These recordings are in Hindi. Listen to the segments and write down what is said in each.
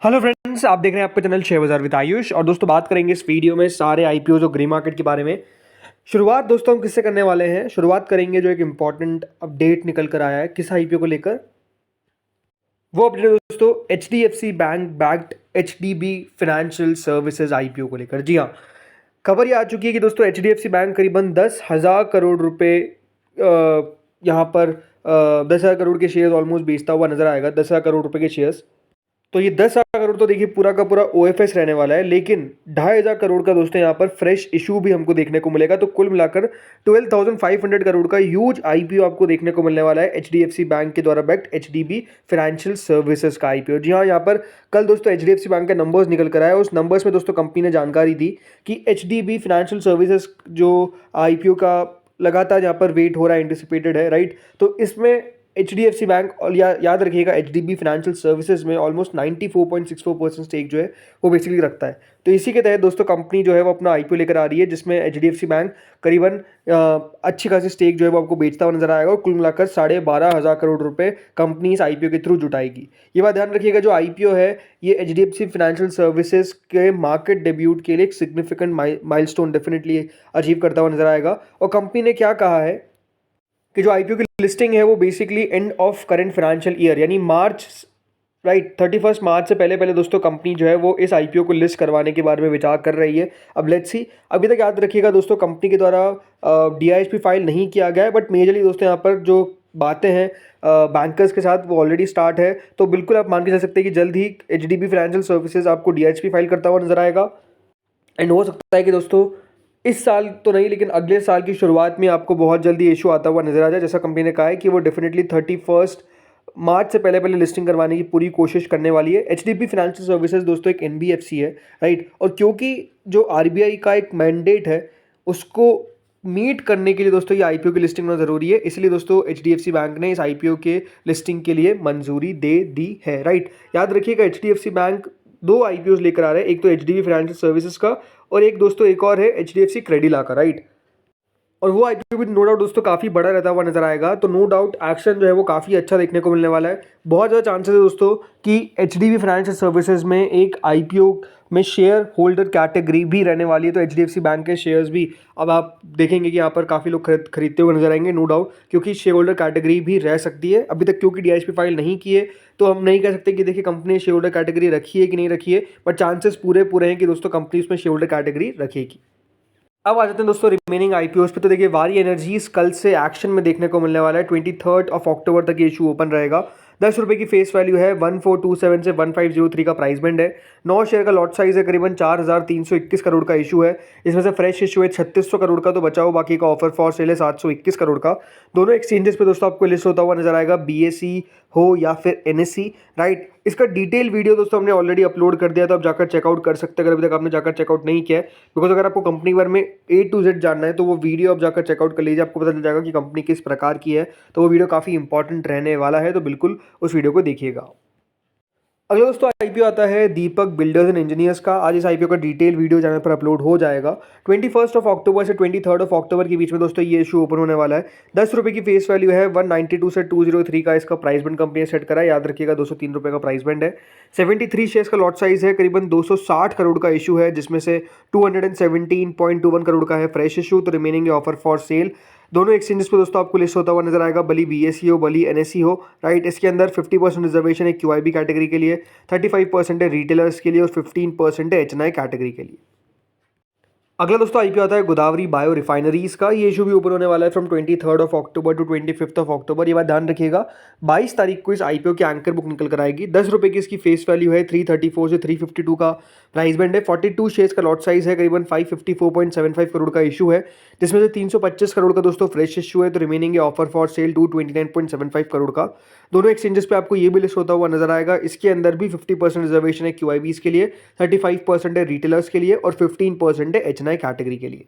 हेलो फ्रेंड्स, आप देख रहे हैं आपका चैनल शेयर बाजार विद आयुष। और दोस्तों बात करेंगे इस वीडियो में सारे आईपीओ और ग्रे मार्केट के बारे में। शुरुआत दोस्तों हम किससे करने वाले हैं? शुरुआत करेंगे जो एक इंपॉर्टेंट अपडेट निकल कर आया है किस आईपीओ को लेकर। वो अपडेट दोस्तों HDFC bank backed HDB financial services IPO को लेकर। जी हाँ, खबर ये आ चुकी है कि दोस्तों HDFC बैंक करीबन 10,000 करोड़ रुपए यहाँ पर 10,000 करोड़ के शेयर ऑलमोस्ट बेचता हुआ नजर आएगा। 10,000 करोड़ रुपए के शेयर्स, तो ये 10,000 करोड़ तो देखिए पूरा का पूरा OFS रहने वाला है, लेकिन 2,500 करोड़ का दोस्तों यहाँ पर फ्रेश इशू भी हमको देखने को मिलेगा। तो कुल मिलाकर 12,500 करोड़ का ह्यूज आईपीओ आपको देखने को मिलने वाला है HDFC बैंक के द्वारा बैक्ड HDB फाइनेंशियल सर्विसेज का आईपीओ। जी हाँ, यहाँ पर कल दोस्तों HDFC बैंक के नंबर्स निकल कर आए। उस नंबर्स में दोस्तों कंपनी ने जानकारी दी कि HDB फाइनेंशियल सर्विसेज जो आईपीओ का लगातार यहाँ पर वेट हो रहा है, एंटिसिपेटेड है, राइट। तो इसमें HDFC बैंक और याद रखिएगा HDB फाइनेंशियल सर्विसेज में ऑलमोस्ट 94.64% स्टेक जो है वो बेसिकली रखता है। तो इसी के तहत दोस्तों कंपनी जो है वो अपना आईपीओ लेकर आ रही है, जिसमें HDFC बैंक करीबन अच्छी खासी स्टेक जो है वो आपको बेचता हुआ नजर आएगा। और कुल मिलाकर 12,500 करोड़ रुपए कंपनी इस आईपीओ के थ्रू जुटाएगी। ये बात ध्यान रखिएगा, जो आईपीओ है ये HDFC फाइनेंशियल सर्विसेज के मार्केट डेब्यूट के लिए एक सिग्निफिकेंट माइलस्टोन डेफिनेटली अचीव करता हुआ नजर आएगा। और कंपनी ने क्या कहा है कि जो आईपीओ की लिस्टिंग है वो basically end of current financial year यानी मार्च, राइट, 31 मार्च से पहले पहले दोस्तों कंपनी जो है वो इस आईपीओ को लिस्ट करवाने के बारे में विचार कर रही है। अब लेट्स सी, अभी तक याद रखिएगा दोस्तों कंपनी के द्वारा DISP फाइल नहीं किया गया है, बट मेजरली दोस्तों यहाँ पर जो बातें हैं बैंकर्स के साथ वो ऑलरेडी स्टार्ट है। तो बिल्कुल आप मान के चल सकते हैं कि जल्द ही HDB फाइनेंशियल सर्विसेज आपको DISP फाइल करता हुआ नजर आएगा। एंड हो सकता है कि दोस्तों इस साल तो नहीं, लेकिन अगले साल की शुरुआत में आपको बहुत जल्दी इशू आता हुआ नजर आ जाए। जैसा कंपनी ने कहा है कि वो डेफिनेटली 31 मार्च से पहले पहले लिस्टिंग करवाने की पूरी कोशिश करने वाली है। HDB फाइनेंशियल सर्विसेज दोस्तों एक NBFC है, राइट। और क्योंकि जो RBI का एक मैंडेट है उसको मीट करने के लिए दोस्तों ये आईपीओ की लिस्टिंग होना जरूरी है, इसलिए दोस्तों HDFC बैंक ने इस आईपीओ के लिस्टिंग के लिए मंजूरी दे दी है, राइट। याद रखिएगा HDFC बैंक 2 आईपीओ लेकर आ रहे हैं, एक तो HDB फाइनेंशियल सर्विसेज का और एक दोस्तों एक और है HDFC क्रेडिला का, राइट। और वो आईपीओ भी नो डाउट दोस्तों काफ़ी बड़ा रहता हुआ नजर आएगा। तो नो डाउट एक्शन जो है वो काफ़ी अच्छा देखने को मिलने वाला है। बहुत ज़्यादा चांसेस है दोस्तों कि HDB फाइनेंशियल सर्विसेज में एक आईपीओ में शेयर होल्डर कैटेगरी भी रहने वाली है। तो HDFC बैंक के शेयर्स भी अब आप देखेंगे कि यहाँ पर काफ़ी लोग खरीदते हुए नजर आएंगे, नो डाउट, क्योंकि शेयर होल्डर कैटेगरी भी रह सकती है। अभी तक क्योंकि DISP फाइल नहीं किए तो हम नहीं कह सकते कि देखिए कंपनी ने शेयर होल्डर कैटेगरी रखी है कि नहीं रखी है, बट चांसेस पूरे पूरे हैं कि दोस्तों कंपनी उसमें शेयर होल्डर कैटेगरी रखेगी। अब आ जाते हैं दोस्तों रिमेनिंग आईपीओस पे। तो देखिए वारी एनर्जीज कल से एक्शन में देखने को मिलने वाला है। 23 अक्टूबर तक ये इशू ओपन रहेगा। 10 रुपये की फेस वैल्यू है, 1427 से 1503 का प्राइस बैंड है। 9 शेयर का लॉट साइज है, करीबन 4,321 करोड़ का इशू है। इसमें से फ्रेश इशू है 3600 करोड़ का, तो बचाओ बाकी का ऑफर फॉर सेल है 721 करोड़ का। दोनों एक्सचेंजेस पे दोस्तों आपको लिस्ट होता हुआ नजर आएगा, BSE हो या फिर NSE, राइट। इसका डिटेल वीडियो दोस्तों हमने ऑलरेडी अपलोड कर दिया, तो आप जाकर चेकआउट कर सकते हैं अगर अभी तक आपने जाकर चेकआउट नहीं किया है। बिकॉज अगर आपको कंपनी के बारे में A to Z जानना है तो वो वीडियो आप जाकर चेकआउट कर लीजिए, आपको पता चल जाएगा कि कंपनी किस प्रकार की है। तो वो वीडियो काफ़ी इंपॉर्टेंट रहने वाला है, तो बिल्कुल उस वीडियो को देखिएगा। अगला दोस्तों आईपीओ आता है दीपक बिल्डर्स एंड इंजीनियर्स का। आज इस आईपीओ का डिटेल वीडियो चैनल पर अपलोड हो जाएगा। 21 अक्टूबर से 23 अक्टूबर के बीच में दोस्तों ये इशू ओपन होने वाला है। 10 रुपये की फेस वैल्यू है, 192 से 203 का इसका प्राइस बैंड कंपनी ने सेट करा है। याद रखिएगा 203 रुपये का प्राइस बैंड है। 73 शेयर्स का लॉट साइज है, करीबन 260 करोड़ का इशू है, जिसमें से 217.21 करोड़ का है फ्रेश इशू, तो रिमेनिंग ऑफर फॉर सेल। दोनों एक्सचेंजेस पे दोस्तों आपको लिस्ट होता हुआ नजर आएगा, भली BSE हो भली NSE हो, राइट। इसके अंदर 50% रिजर्वेशन है QIB कैटेगरी के लिए, 35% है रिटेलर्स के लिए और 15% है HNI कैटेगरी के लिए। अगला दोस्तों आईपीओ आता है गोदावरी बायो रिफाइनरीज का। ये इशू भी ऊपर होने वाला है फ्रॉम 23 अक्टूबर टू 25 अक्टूबर। ये बात ध्यान रखिएगा, 22 तारीख को इस आईपीओ की एंकर बुक निकल कर आएगी। 10 रुपये की इसकी फेस वैल्यू है, 334 से 352 का प्राइस बैंड है। 42 शेयर्स का लॉट साइज है, करीबन 554.75 करोड़ का इशू है, जिसमें से 325 करोड़ का दोस्तों फ्रेश इशू है, तो रिमेनिंग है ऑफर फॉर सेल 229.75 करोड़ का। दोनों एक्सचेंजेस पे आपको ये भी लिस्ट होता हुआ नजर आएगा। इसके अंदर भी 50% रिजर्वेशन है QIBs के लिए, 35% है रिटेलर्स के लिए और 15% है HNI कैटेगरी के लिए।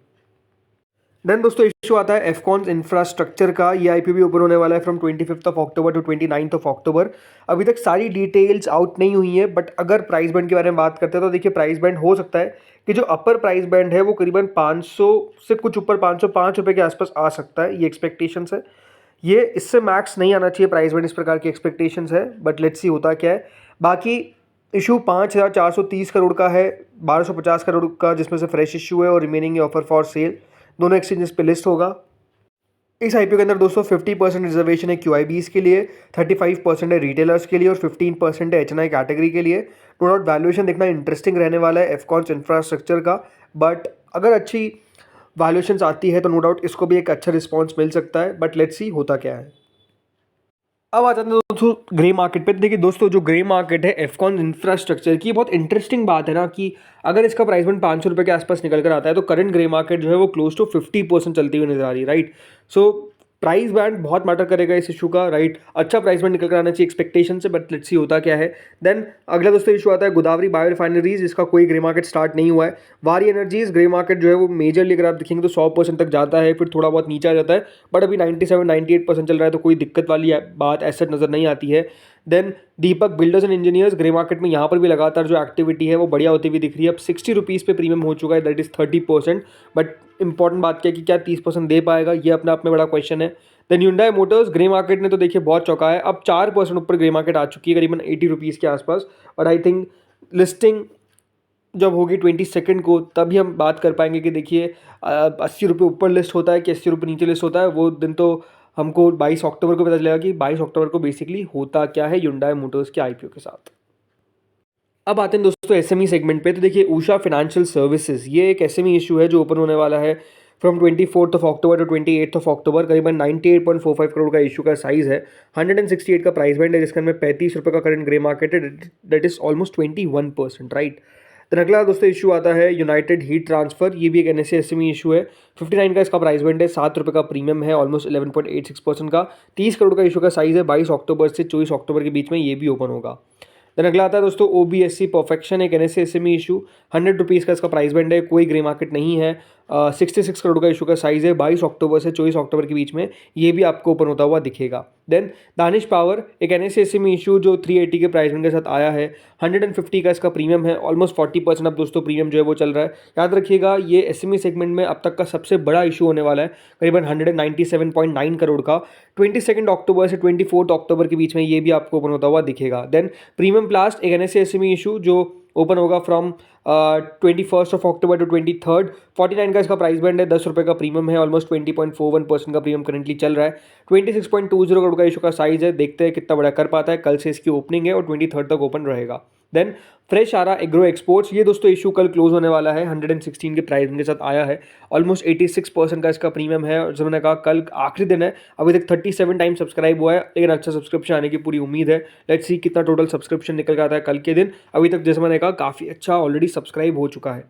देन दोस्तों इशू आता है एफकॉन्स इंफ्रास्ट्रक्चर का। ये आईपीओ भी ओपन होने वाला है फ्रॉम 25 अक्टूबर टू 29 अक्टूबर। अभी तक सारी डिटेल्स आउट नहीं हुई है, बट अगर प्राइस बैंड के बारे में बात करते हैं तो देखिए प्राइस बैंड हो सकता है कि जो अपर प्राइस बैंड है वो करीबन 500 से कुछ ऊपर 505 रुपये के आसपास आ सकता है, ये एक्सपेक्टेशंस है। ये इससे मैक्स नहीं आना चाहिए प्राइस बैंड, इस प्रकार की एक्सपेक्टेशंस है, बट लेट्स सी होता क्या है। बाकी इशू 5,430 करोड़ का है, 1,250 करोड़ का जिसमें से फ्रेश इशू है और रिमेनिंग ऑफर फॉर सेल। दोनों एक्सचेंजेस पे लिस्ट होगा। इस आईपीओ के अंदर दोस्तों 50% रिजर्वेशन है क्यूआईबीज के लिए, 35% है रिटेलर्स के लिए और 15% है एचएनआई कैटेगरी के लिए। नो डाउट वैल्यूएशन देखना इंटरेस्टिंग रहने वाला है एफकॉन्स इंफ्रास्ट्रक्चर का, बट अगर अच्छी वैल्यूएशंस आती है तो नो डाउट इसको भी एक अच्छा रिस्पॉन्स मिल सकता है, बट लेट्स सी होता क्या है। अब आ जाते हैं दोस्तों ग्रे मार्केट पे। देखिए दोस्तों, जो ग्रे मार्केट है एफकॉन इंफ्रास्ट्रक्चर की, बहुत इंटरेस्टिंग बात है ना कि अगर इसका प्राइस पॉइंट 500 रुपये के आसपास निकल कर आता है तो करंट ग्रे मार्केट जो है वो क्लोज टू 50% चलती हुई नजर आ रही है, राइट। सो प्राइस बैंड बहुत मैटर करेगा इस इशू का, राइट। अच्छा प्राइस बैंड निकल कर आना चाहिए एक्सपेक्टेशन से, बट लेट्स सी होता क्या है। देन अगला दोस्तों इशू आता है गोदावरी बायो रिफाइनरीज, जिसका कोई ग्रे मार्केट स्टार्ट नहीं हुआ है। वारी एनर्जीज ग्रे मार्केट जो है वो मेजरली अगर आप देखेंगे तो 100% तक जाता है, फिर थोड़ा बहुत नीचे आ जाता है, बट अभी 97-98% चल रहा है, तो कोई दिक्कत वाली बात ऐसा नज़र नहीं आती है। Then Deepak builders and engineers grey market में यहाँ पर भी लगातार जो एक्टिविटी है वो बढ़िया होती हुई दिख रही है। अब 60 रुपीज़ पे प्रीमियम हो चुका है, दैट इज़ 30%, बट इंपॉर्टेंट बात क्या है कि क्या 30% दे पाएगा, ये अपने आप में बड़ा क्वेश्चन है। Then Hyundai motors grey market ने तो देखिए बहुत चौंका है, अब 4% ऊपर ग्रे मार्केट आ चुकी है, करीबन 80 रुपीज़ के आसपास। और आई थिंक लिस्टिंग जब होगी 22 को तभी हम बात कर पाएंगे कि देखिए 80 रुपये ऊपर लिस्ट होता है कि 80 रुपये नीचे लिस्ट होता है। वो दिन तो हमको 22 अक्टूबर को पता चलेगा कि 22 अक्टूबर को बेसिकली होता क्या है Hyundai मोटर्स के आईपीओ के साथ। अब आते हैं दोस्तों एसएमई सेगमेंट पे। तो देखिए उषा फाइनेंशियल सर्विसेज, ये एक एसएमई इशू है जो ओपन होने वाला है फ्रॉम 24 अक्टूबर टू 28 अक्टूबर। करीबन 98.45 करोड़ का इशू का साइज़ है, 168 का प्राइस बैंड है, जिसके अंदर 35 रुपये का करंट ग्रे मार्केट है, दैट इज ऑलमोस्ट 21%, राइट। तो अगला दोस्तों इशू आता है यूनाइटेड हीट ट्रांसफर, ये भी एक एनएसए एसएमई इशू है। 59 का इसका प्राइस बैंड है, 7 रुपये का प्रीमियम है, ऑलमोस्ट 11.86% का। 30 करोड़ का इशू का साइज़ है, 22 अक्टूबर से 24 अक्टूबर के बीच में ये भी ओपन होगा। देन अगला आता है दोस्तों ओबीएससी परफेक्शन, एक एनएसए एसएमई इशू, 100 रुपीज़ का इसका प्राइस बैंड है, कोई ग्रे मार्केट नहीं है। 66 करोड़ का इशू का साइज़ है, 22 अक्टूबर से 24 अक्टूबर के बीच में ये भी आपको ओपन होता हुआ दिखेगा। देन दानिश पावर, एक एनएसए एसएमई इशू जो 380 के प्राइस बैंड के साथ आया है, 150 का इसका प्रीमियम है, ऑलमोस्ट 40% अब दोस्तों प्रीमियम जो है वो चल रहा है। याद रखिएगा ये एसएमई सेगमेंट में अब तक का सबसे बड़ा इशू होने वाला है, करीबन 197.9 करोड़ का। 22 अक्टूबर से 24 अक्टूबर के बीच में ये भी आपको ओपन होता हुआ दिखेगा। देन प्रीमियम प्लास्ट, एक एनएसए एसएमई इशू जो ओपन होगा फ्रॉम 21 अक्टूबर टू 23, 49 का इसका प्राइस बैंड है, 10 रुपये का प्रीमियम है, ऑलमोस्ट 20.41% का प्रीमियम करंटली चल रहा है। 26.20 करोड़ का इशू का साइज़ है, देखते हैं कितना बड़ा कर पाता है। कल से इसकी ओपनिंग है और 23 तक ओपन रहेगा। देन फ्रेश आरा एग्रो एक्सपोर्ट्स, ये दोस्तों इशू कल क्लोज होने वाला है, 116 के प्राइस के साथ आया है, ऑलमोस्ट 86% का इसका प्रीमियम है। और जब मैंने कहा कल आखिरी दिन है, अभी तक 37 टाइम सब्सक्राइब हुआ है, लेकिन अच्छा सब्सक्रिप्शन आने की पूरी उम्मीद है। लेट्स सी कितना टोटल सब्सक्रिप्शन निकल के आता है कल के दिन। अभी तक जैसे मैंने कहा काफ़ी अच्छा ऑलरेडी सब्सक्राइब हो चुका है।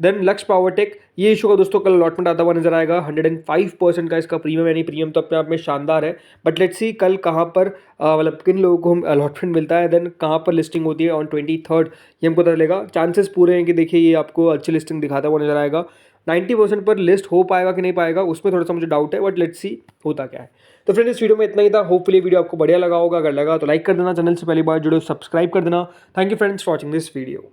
देन लक्ष्य पावरटेक, ये इशू का दोस्तों कल अलॉटमेंट आता हुआ नजर आएगा, 105% का इसका प्रीमियम, यानी प्रीमियम तो अपने आप में शानदार है, बट लेट्स सी कल कहाँ पर मतलब किन लोगों को हम अलॉटमेंट मिलता है, देन कहाँ पर लिस्टिंग होती है ऑन 23, ये हमको पता चलेगा। चांसेस पूरे हैं कि देखिए ये आपको अच्छी लिस्टिंग दिखाता हुआ नजर आएगा। 90% पर लिस्ट हो पाएगा कि नहीं पाएगा उसमें थोड़ा सा मुझे डाउट है, बट लेट्स सी होता क्या है। तो फ्रेंड्स इस वीडियो में इतना ही था, होपफुली वीडियो आपको बढ़िया लगा होगा। अगर लगा तो लाइक कर देना, चैनल से पहली बार जुड़े सब्सक्राइब कर देना। Thank you friends for watching this video.